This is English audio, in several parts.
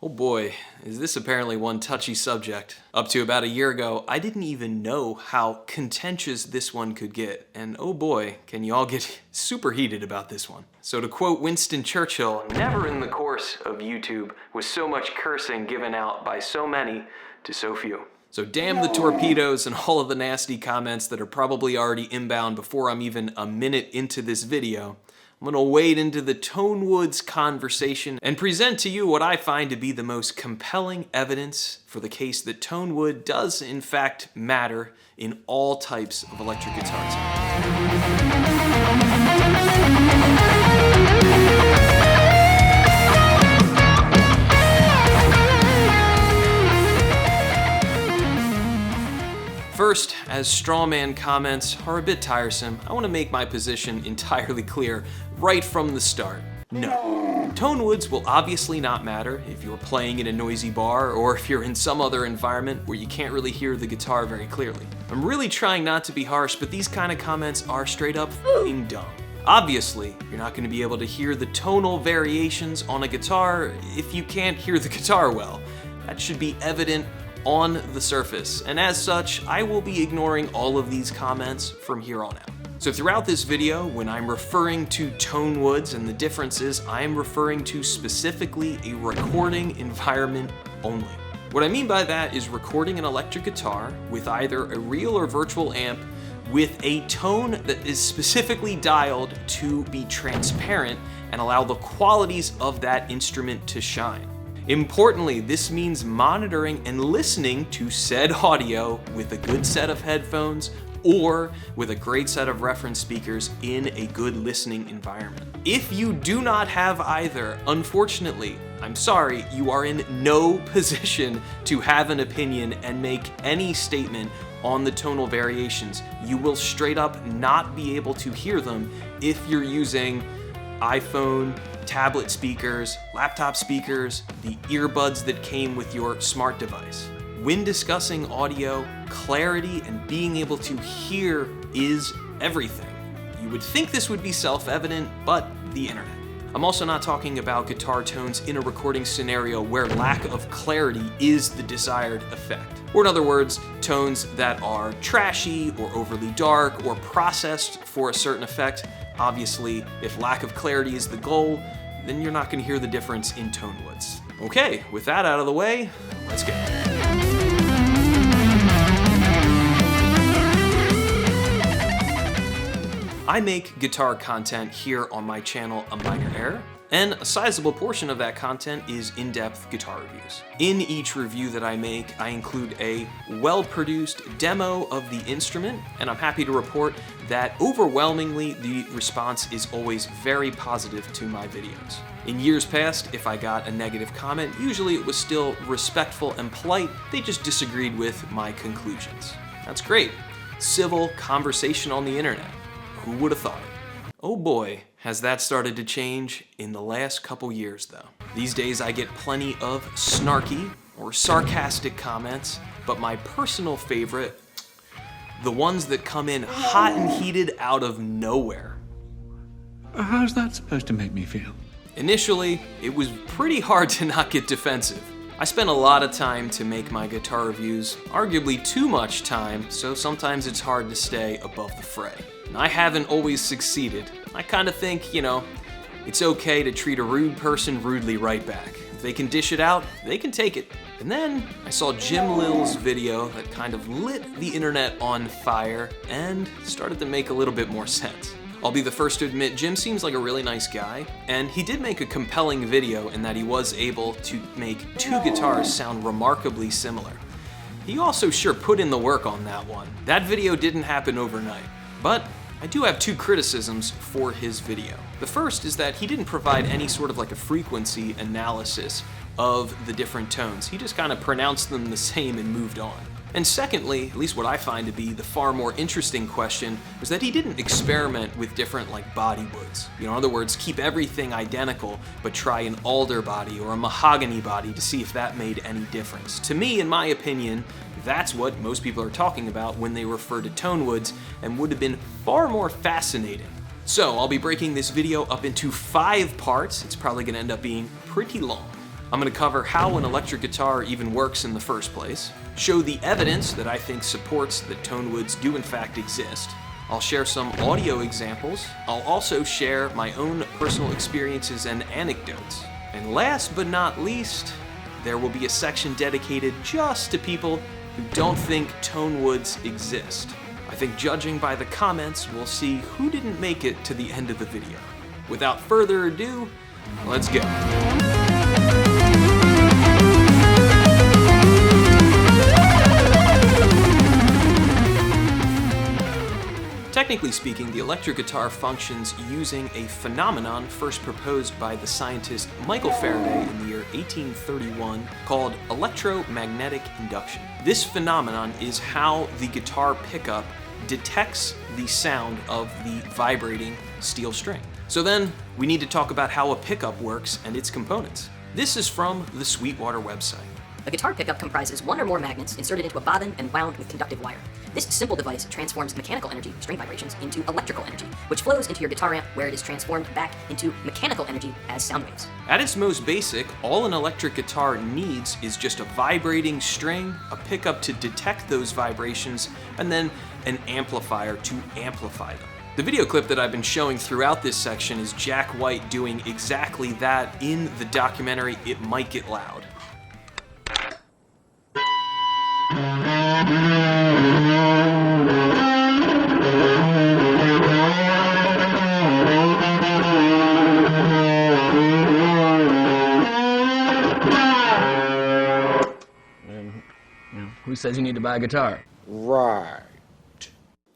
Oh boy, is this apparently one touchy subject. Up to about a year ago, I didn't even know how contentious this one could get, and oh boy, can you all get super heated about this one. So to quote Winston Churchill, never in the course of YouTube was so much cursing given out by so many to so few. So damn the torpedoes and all of the nasty comments that are probably already inbound before I'm even a minute into this video. I'm gonna wade into the Tonewood's conversation and present to you what I find to be the most compelling evidence for the case that Tonewood does in fact matter in all types of electric guitar sound. First, as strawman comments are a bit tiresome, I want to make my position entirely clear right from the start. No. Tonewoods will obviously not matter if you're playing in a noisy bar or if you're in some other environment where you can't really hear the guitar very clearly. I'm really trying not to be harsh, but these kind of comments are straight up f***ing dumb. Obviously, you're not going to be able to hear the tonal variations on a guitar if you can't hear the guitar well. That should be evident on the surface, and as such, I will be ignoring all of these comments from here on out. So throughout this video, when I'm referring to Tonewoods and the differences, I am referring to specifically a recording environment only. What I mean by that is recording an electric guitar with either a real or virtual amp with a tone that is specifically dialed to be transparent and allow the qualities of that instrument to shine. Importantly, this means monitoring and listening to said audio with a good set of headphones or with a great set of reference speakers in a good listening environment. If you do not have either, unfortunately, I'm sorry, you are in no position to have an opinion and make any statement on the tonal variations. You will straight up not be able to hear them if you're using iPhone, tablet speakers, laptop speakers, the earbuds that came with your smart device. When discussing audio, clarity and being able to hear is everything. You would think this would be self-evident, but the internet. I'm also not talking about guitar tones in a recording scenario where lack of clarity is the desired effect. Or in other words, tones that are trashy or overly dark or processed for a certain effect. Obviously, if lack of clarity is the goal, then you're not gonna hear the difference in Tonewoods. Okay, with that out of the way, let's get it. I make guitar content here on my channel, A Minor Error, and a sizable portion of that content is in-depth guitar reviews. In each review that I make, I include a well-produced demo of the instrument, and I'm happy to report that overwhelmingly the response is always very positive to my videos. In years past, if I got a negative comment, usually it was still respectful and polite, they just disagreed with my conclusions. That's great. Civil conversation on the internet. Who would have thought it? Oh boy, has that started to change in the last couple years though. These days I get plenty of snarky or sarcastic comments, but my personal favorite, the ones that come in hot and heated out of nowhere. How's that supposed to make me feel? Initially, it was pretty hard to not get defensive. I spent a lot of time to make my guitar reviews, arguably too much time, so sometimes it's hard to stay above the fray. And I haven't always succeeded. I kind of think, it's okay to treat a rude person rudely right back. If they can dish it out, they can take it. And then I saw Jim Lil's video that kind of lit the internet on fire and started to make a little bit more sense. I'll be the first to admit Jim seems like a really nice guy, and he did make a compelling video in that he was able to make two guitars sound remarkably similar. He also sure put in the work on that one. That video didn't happen overnight, but I do have two criticisms for his video. The first is that he didn't provide any sort of like a frequency analysis of the different tones. He just kind of pronounced them the same and moved on. And secondly, at least what I find to be the far more interesting question, was that he didn't experiment with different body woods. In other words, keep everything identical, but try an alder body or a mahogany body to see if that made any difference. To me, in my opinion, that's what most people are talking about when they refer to Tonewoods, and would have been far more fascinating. So I'll be breaking this video up into 5 parts. It's probably gonna end up being pretty long. I'm going to cover how an electric guitar even works in the first place, show the evidence that I think supports that Tonewoods do in fact exist. I'll share some audio examples. I'll also share my own personal experiences and anecdotes. And last but not least, there will be a section dedicated just to people who don't think Tonewoods exist. I think judging by the comments, we'll see who didn't make it to the end of the video. Without further ado, let's go. Technically speaking, the electric guitar functions using a phenomenon first proposed by the scientist Michael Faraday in the year 1831 called electromagnetic induction. This phenomenon is how the guitar pickup detects the sound of the vibrating steel string. So then, we need to talk about how a pickup works and its components. This is from the Sweetwater website. A guitar pickup comprises one or more magnets inserted into a bobbin and wound with conductive wire. This simple device transforms mechanical energy, string vibrations, into electrical energy, which flows into your guitar amp where it is transformed back into mechanical energy as sound waves. At its most basic, all an electric guitar needs is just a vibrating string, a pickup to detect those vibrations, and then an amplifier to amplify them. The video clip that I've been showing throughout this section is Jack White doing exactly that in the documentary It Might Get Loud. Who says you need to buy a guitar? Right.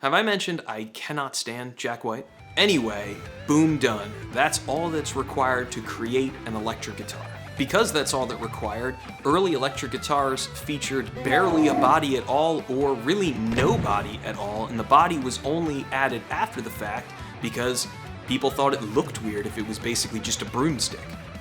Have I mentioned I cannot stand Jack White? Anyway, boom, done. That's all that's required to create an electric guitar. Because that's all that required, early electric guitars featured barely a body at all or really no body at all, and the body was only added after the fact because people thought it looked weird if it was basically just a broomstick.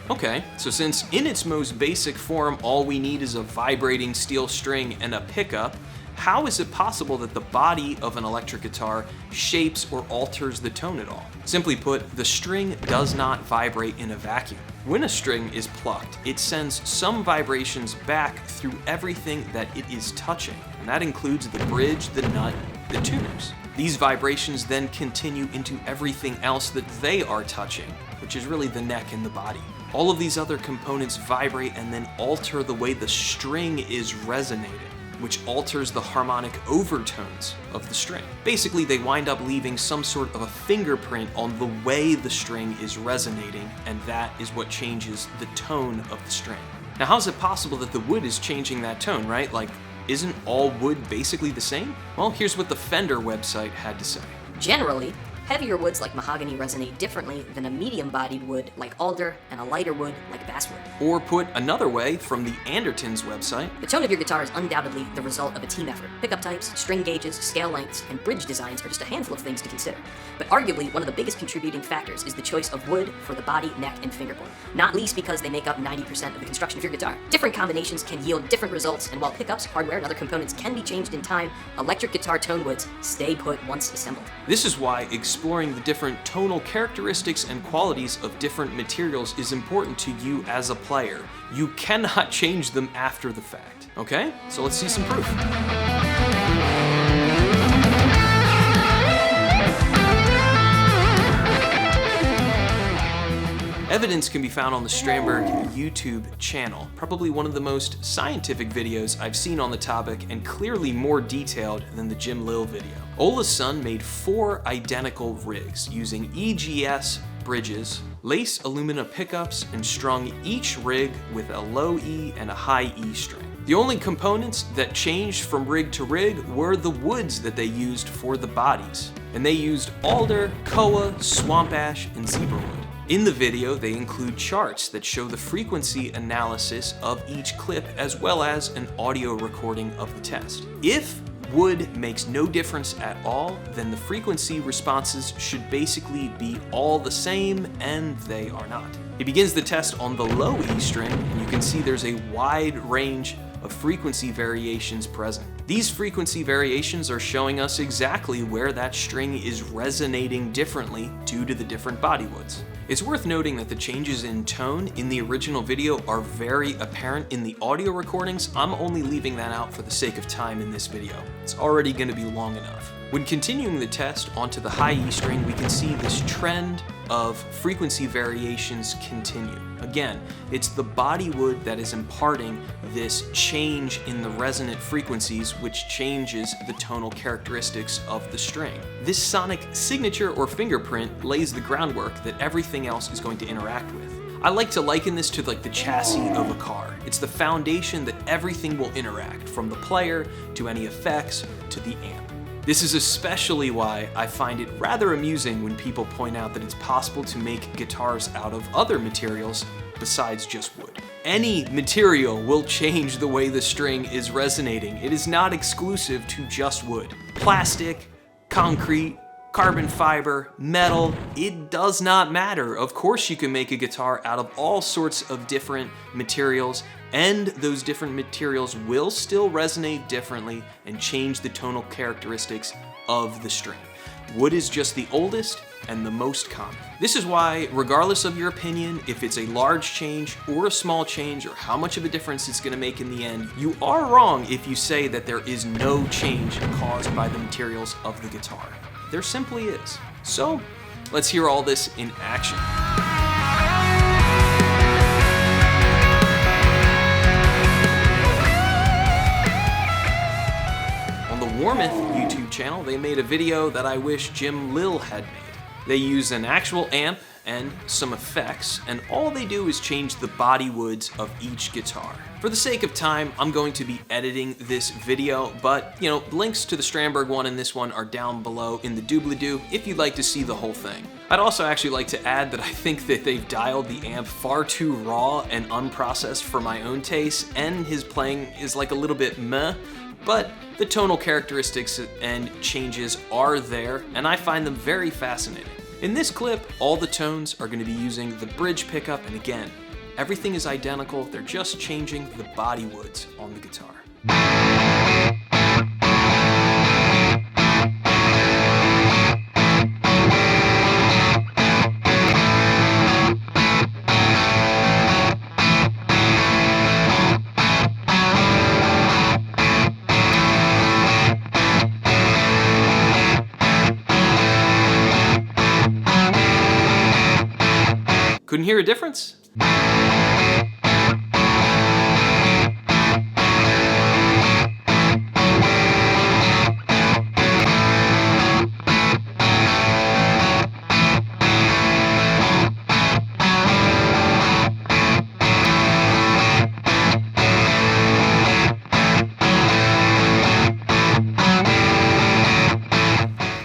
Okay, so since in its most basic form all we need is a vibrating steel string and a pickup, how is it possible that the body of an electric guitar shapes or alters the tone at all? Simply put, the string does not vibrate in a vacuum. When a string is plucked, it sends some vibrations back through everything that it is touching, and that includes the bridge, the nut, the tuners. These vibrations then continue into everything else that they are touching, which is really the neck and the body. All of these other components vibrate and then alter the way the string is resonating, which alters the harmonic overtones of the string. Basically, they wind up leaving some sort of a fingerprint on the way the string is resonating, and that is what changes the tone of the string. Now, how is it possible that the wood is changing that tone, right? Like, isn't all wood basically the same? Well, here's what the Fender website had to say. Generally, heavier woods like mahogany resonate differently than a medium-bodied wood like alder and a lighter wood like basswood. Or put another way, from the Andertons website, The tone of your guitar is undoubtedly the result of a team effort. Pickup types, string gauges, scale lengths, and bridge designs are just a handful of things to consider. But arguably, one of the biggest contributing factors is the choice of wood for the body, neck, and fingerboard. Not least because they make up 90% of the construction of your guitar. Different combinations can yield different results, and while pickups, hardware, and other components can be changed in time, electric guitar tone woods stay put once assembled. this is why exploring the different tonal characteristics and qualities of different materials is important to you as a player. You cannot change them after the fact. Okay? So let's see some proof. Evidence can be found on the Strandberg YouTube channel, probably one of the most scientific videos I've seen on the topic and clearly more detailed than the Jim Lill video. Ola's son made 4 identical rigs using EGS bridges, lace alumina pickups, and strung each rig with a low E and a high E string. The only components that changed from rig to rig were the woods that they used for the bodies, and they used alder, koa, swamp ash, and zebra wood. In the video, they include charts that show the frequency analysis of each clip as well as an audio recording of the test. If wood makes no difference at all, then the frequency responses should basically be all the same, and they are not. He begins the test on the low E string, and you can see there's a wide range of frequency variations present. These frequency variations are showing us exactly where that string is resonating differently due to the different body woods. It's worth noting that the changes in tone in the original video are very apparent in the audio recordings. I'm only leaving that out for the sake of time in this video. It's already going to be long enough. When continuing the test onto the high E string, we can see this trend of frequency variations continue. Again, it's the body wood that is imparting this change in the resonant frequencies, which changes the tonal characteristics of the string. This sonic signature or fingerprint lays the groundwork that everything else is going to interact with. I like to liken this to like the chassis of a car. It's the foundation that everything will interact, from the player to any effects to the amp. This is especially why I find it rather amusing when people point out that it's possible to make guitars out of other materials besides just wood. Any material will change the way the string is resonating. It is not exclusive to just wood. Plastic, concrete, carbon fiber, metal, it does not matter. Of course you can make a guitar out of all sorts of different materials, and those different materials will still resonate differently and change the tonal characteristics of the string. Wood is just the oldest and the most common. This is why, regardless of your opinion, if it's a large change or a small change or how much of a difference it's gonna make in the end, you are wrong if you say that there is no change caused by the materials of the guitar. There simply is. So, let's hear all this in action. On the Warmouth YouTube channel, they made a video that I wish Jim Lill had made. They use an actual amp and some effects, and all they do is change the body woods of each guitar. For the sake of time, I'm going to be editing this video, but links to the Strandberg one and this one are down below in the doobly-doo if you'd like to see the whole thing. I'd also actually like to add that I think that they've dialed the amp far too raw and unprocessed for my own taste, and his playing is like a little bit meh, but the tonal characteristics and changes are there, and I find them very fascinating. In this clip, all the tones are going to be using the bridge pickup, and again, everything is identical, they're just changing the body woods on the guitar. Couldn't hear a difference?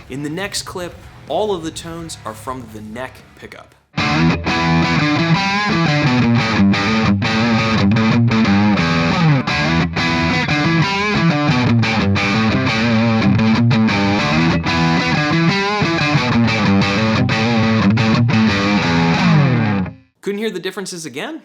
In the next clip, all of the tones are from the neck pickup. Couldn't hear the differences again?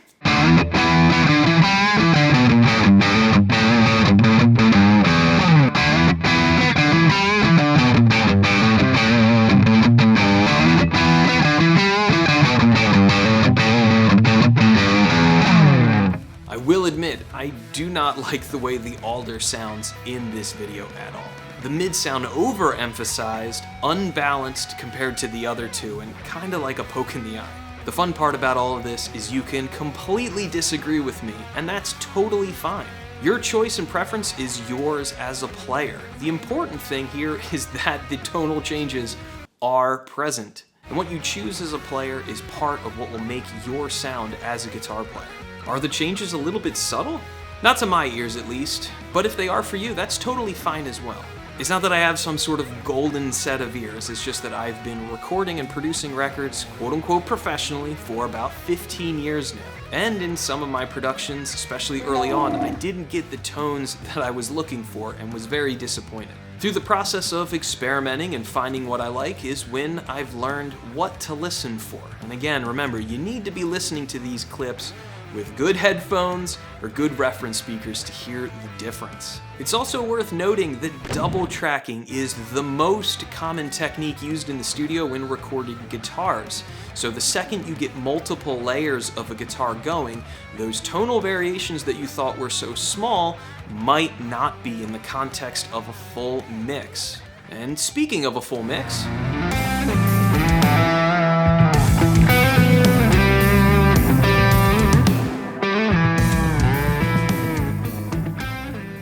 I will admit, I do not like the way the alder sounds in this video at all. The mid sound overemphasized, unbalanced compared to the other two, and kinda like a poke in the eye. The fun part about all of this is you can completely disagree with me, and that's totally fine. Your choice and preference is yours as a player. The important thing here is that the tonal changes are present, and what you choose as a player is part of what will make your sound as a guitar player. Are the changes a little bit subtle? Not to my ears at least, but if they are for you, that's totally fine as well. It's not that I have some sort of golden set of ears, it's just that I've been recording and producing records, quote-unquote professionally, for about 15 years now. And in some of my productions, especially early on, I didn't get the tones that I was looking for and was very disappointed. Through the process of experimenting and finding what I like is when I've learned what to listen for. And again, remember, you need to be listening to these clips with good headphones or good reference speakers to hear the difference. It's also worth noting that double tracking is the most common technique used in the studio when recording guitars. So the second you get multiple layers of a guitar going, those tonal variations that you thought were so small might not be in the context of a full mix. And speaking of a full mix,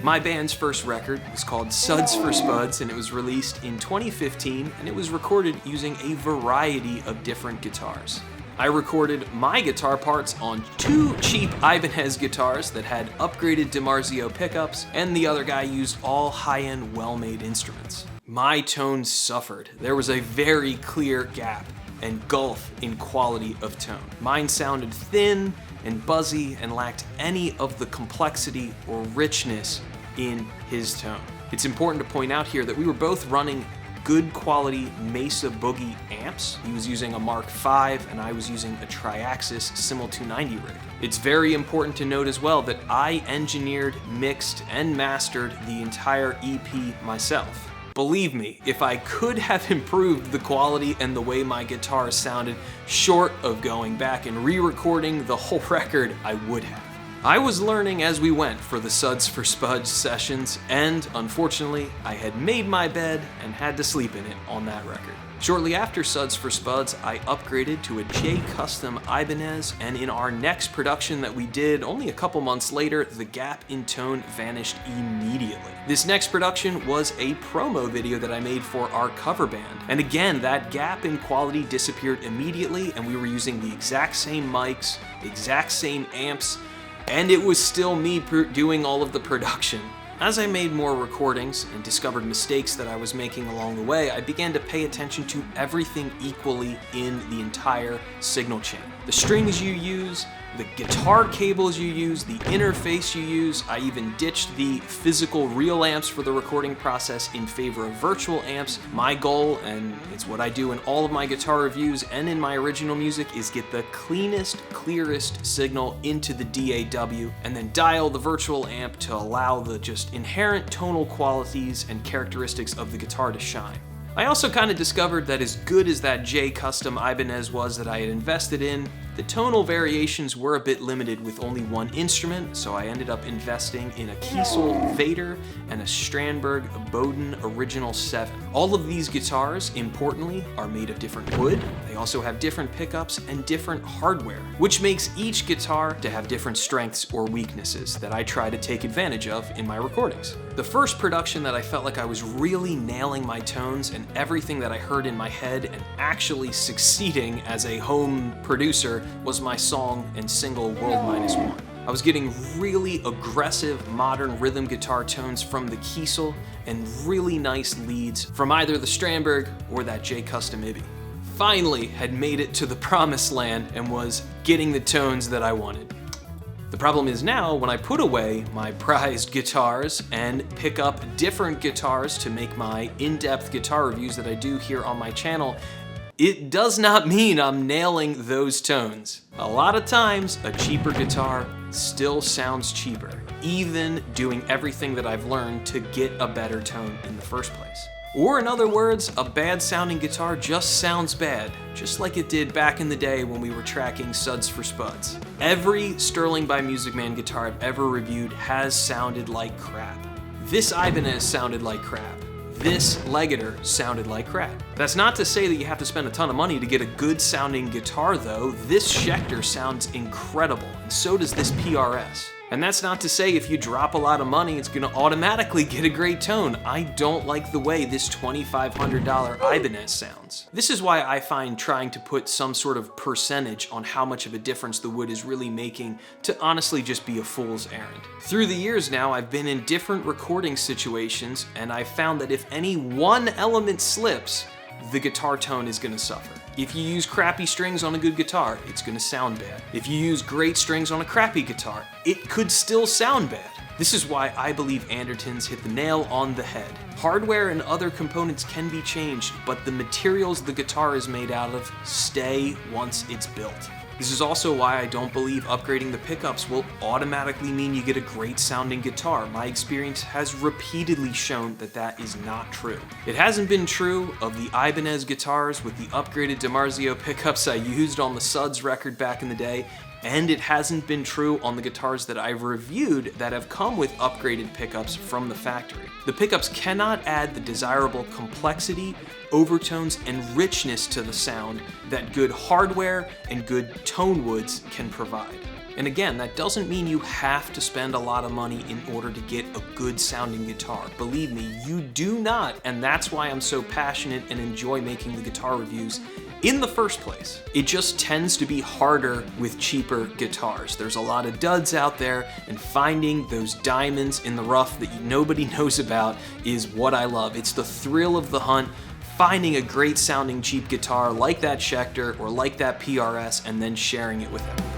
my band's first record was called Suds for Spuds, and it was released in 2015, and it was recorded using a variety of different guitars. I recorded my guitar parts on 2 cheap Ibanez guitars that had upgraded DiMarzio pickups, and the other guy used all high-end, well-made instruments. My tones suffered. There was a very clear gap and gulf in quality of tone. Mine sounded thin and buzzy and lacked any of the complexity or richness in his tone. It's important to point out here that we were both running good quality Mesa Boogie amps. He was using a Mark V and I was using a Triaxis Simul 290 rig. It's very important to note as well that I engineered, mixed, and mastered the entire EP myself. Believe me, if I could have improved the quality and the way my guitar sounded, short of going back and re-recording the whole record, I would have. I was learning as we went for the Suds for Spuds sessions, and unfortunately, I had made my bed and had to sleep in it on that record. Shortly after Suds for Spuds, I upgraded to a J Custom Ibanez, and in our next production that we did only a couple months later, the gap in tone vanished immediately. This next production was a promo video that I made for our cover band, and again, that gap in quality disappeared immediately, and we were using the exact same mics, exact same amps, and it was still me doing all of the production. As I made more recordings and discovered mistakes that I was making along the way, I began to pay attention to everything equally in the entire signal chain. The strings you use, the guitar cables you use, the interface you use. I even ditched the physical real amps for the recording process in favor of virtual amps. My goal, and it's what I do in all of my guitar reviews and in my original music, is get the cleanest, clearest signal into the DAW and then dial the virtual amp to allow the just inherent tonal qualities and characteristics of the guitar to shine. I also kind of discovered that as good as that J Custom Ibanez was that I had invested in, the tonal variations were a bit limited with only one instrument, so I ended up investing in a Kiesel Vader and a Strandberg Bowden Original 7. All of these guitars, importantly, are made of different wood. They also have different pickups and different hardware, which makes each guitar to have different strengths or weaknesses that I try to take advantage of in my recordings. The first production that I felt like I was really nailing my tones and everything that I heard in my head and actually succeeding as a home producer was my song and single World Minus One. I was getting really aggressive modern rhythm guitar tones from the Kiesel and really nice leads from either the Strandberg or that J Custom Ibby. Finally had made it to the promised land and was getting the tones that I wanted. The problem is now, when I put away my prized guitars and pick up different guitars to make my in-depth guitar reviews that I do here on my channel, it does not mean I'm nailing those tones. A lot of times, a cheaper guitar still sounds cheaper, even doing everything that I've learned to get a better tone in the first place. Or in other words, a bad sounding guitar just sounds bad, just like it did back in the day when we were tracking Suds for Spuds. Every Sterling by Music Man guitar I've ever reviewed has sounded like crap. This Ibanez sounded like crap. This Legator sounded like crap. That's not to say that you have to spend a ton of money to get a good sounding guitar though. This Schecter sounds incredible, and so does this PRS. And that's not to say if you drop a lot of money, it's gonna automatically get a great tone. I don't like the way this $2,500 Ibanez sounds. This is why I find trying to put some sort of percentage on how much of a difference the wood is really making to honestly just be a fool's errand. Through the years now, I've been in different recording situations, and I've found that if any one element slips, the guitar tone is gonna suffer. If you use crappy strings on a good guitar, it's gonna sound bad. If you use great strings on a crappy guitar, it could still sound bad. This is why I believe Andertons hit the nail on the head. Hardware and other components can be changed, but the materials the guitar is made out of stay once it's built. This is also why I don't believe upgrading the pickups will automatically mean you get a great sounding guitar. My experience has repeatedly shown that that is not true. It hasn't been true of the Ibanez guitars with the upgraded DiMarzio pickups I used on the Suds record back in the day, and it hasn't been true on the guitars that I've reviewed that have come with upgraded pickups from the factory. The pickups cannot add the desirable complexity, overtones, and richness to the sound that good hardware and good Tonewoods can provide. And again, that doesn't mean you have to spend a lot of money in order to get a good sounding guitar. Believe me, you do not, and that's why I'm so passionate and enjoy making the guitar reviews in the first place. It just tends to be harder with cheaper guitars. There's a lot of duds out there, and finding those diamonds in the rough that nobody knows about is what I love. It's the thrill of the hunt, finding a great sounding cheap guitar like that Schecter or like that PRS and then sharing it with everybody.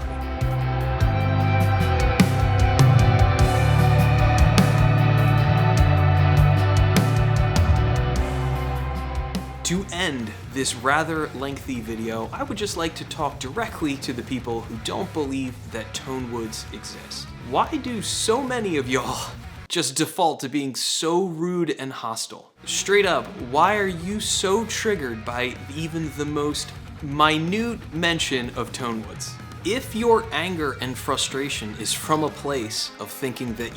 To end this rather lengthy video, I would just like to talk directly to the people who don't believe that Tonewoods exist. Why do so many of y'all just default to being so rude and hostile? Straight up, why are you so triggered by even the most minute mention of Tonewoods? If your anger and frustration is from a place of thinking that,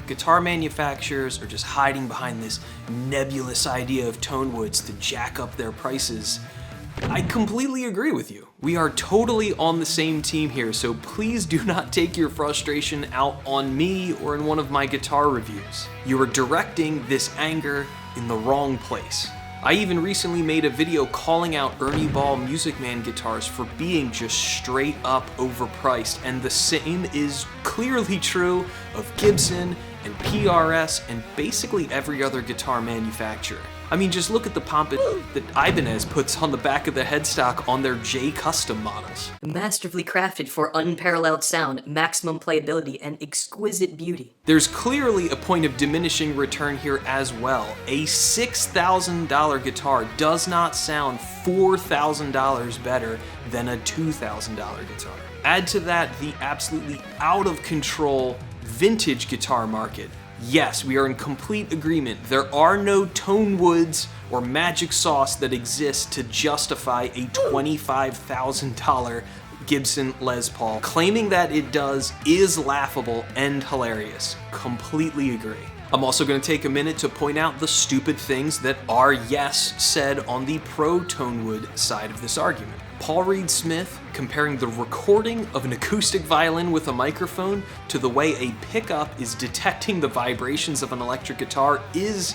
guitar manufacturers are just hiding behind this nebulous idea of Tonewoods to jack up their prices, I completely agree with you. We are totally on the same team here, so please do not take your frustration out on me or in one of my guitar reviews. You are directing this anger in the wrong place. I even recently made a video calling out Ernie Ball Music Man guitars for being just straight up overpriced, and the same is clearly true of Gibson and PRS and basically every other guitar manufacturer. I mean, just look at the pompous that Ibanez puts on the back of the headstock on their J Custom models. Masterfully crafted for unparalleled sound, maximum playability, and exquisite beauty. There's clearly a point of diminishing return here as well. A $6,000 guitar does not sound $4,000 better than a $2,000 guitar. Add to that the absolutely out of control vintage guitar market. Yes, we are in complete agreement. There are no Tonewoods or magic sauce that exists to justify a $25,000 Gibson Les Paul. Claiming that it does is laughable and hilarious. Completely agree. I'm also going to take a minute to point out the stupid things that are, yes, said on the pro Tonewood side of this argument. Paul Reed Smith comparing the recording of an acoustic violin with a microphone to the way a pickup is detecting the vibrations of an electric guitar is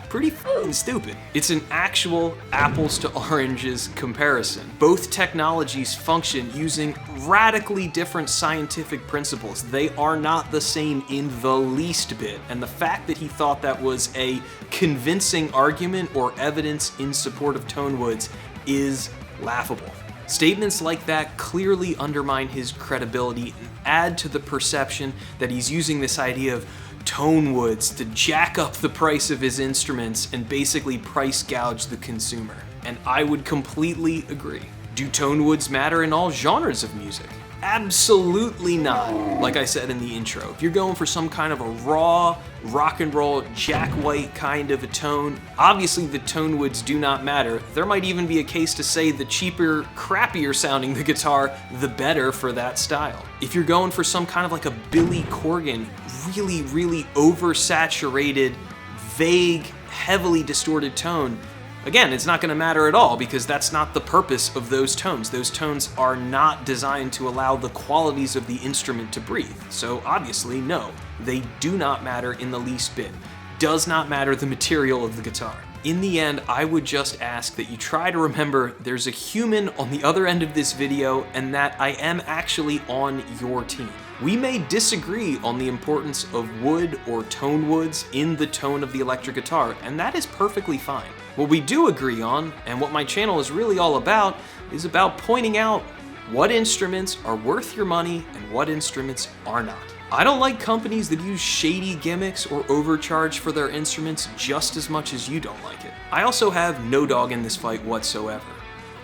pretty f***ing stupid. It's an actual apples to oranges comparison. Both technologies function using radically different scientific principles. They are not the same in the least bit, and the fact that he thought that was a convincing argument or evidence in support of Tonewoods is laughable. Statements like that clearly undermine his credibility and add to the perception that he's using this idea of Tonewoods to jack up the price of his instruments and basically price gouge the consumer. And I would completely agree. Do Tonewoods matter in all genres of music? Absolutely not. Like I said in the intro, if you're going for some kind of a raw, rock and roll, Jack White kind of a tone, obviously the Tonewoods do not matter. There might even be a case to say the cheaper, crappier sounding the guitar, the better for that style. If you're going for some kind of like a Billy Corgan, really, really oversaturated, vague, heavily distorted tone, again, it's not going to matter at all because that's not the purpose of those tones. Those tones are not designed to allow the qualities of the instrument to breathe. So obviously, no, they do not matter in the least bit. Does not matter the material of the guitar. In the end, I would just ask that you try to remember there's a human on the other end of this video and that I am actually on your team. We may disagree on the importance of wood or Tonewoods in the tone of the electric guitar, and that is perfectly fine. What we do agree on, and what my channel is really all about, is about pointing out what instruments are worth your money and what instruments are not. I don't like companies that use shady gimmicks or overcharge for their instruments just as much as you don't like it. I also have no dog in this fight whatsoever.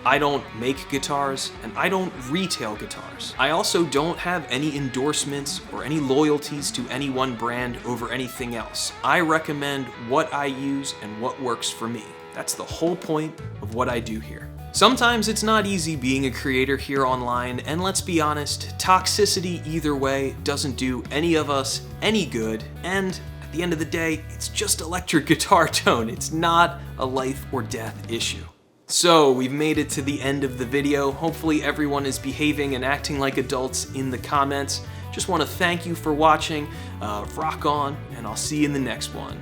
I don't make guitars, and I don't retail guitars. I also don't have any endorsements or any loyalties to any one brand over anything else. I recommend what I use and what works for me. That's the whole point of what I do here. Sometimes it's not easy being a creator here online, and let's be honest, toxicity either way doesn't do any of us any good, and at the end of the day, it's just electric guitar tone. It's not a life or death issue. So we've made it to the end of the video. Hopefully everyone is behaving and acting like adults in the comments. Just want to thank you for watching. Rock on, and I'll see you in the next one.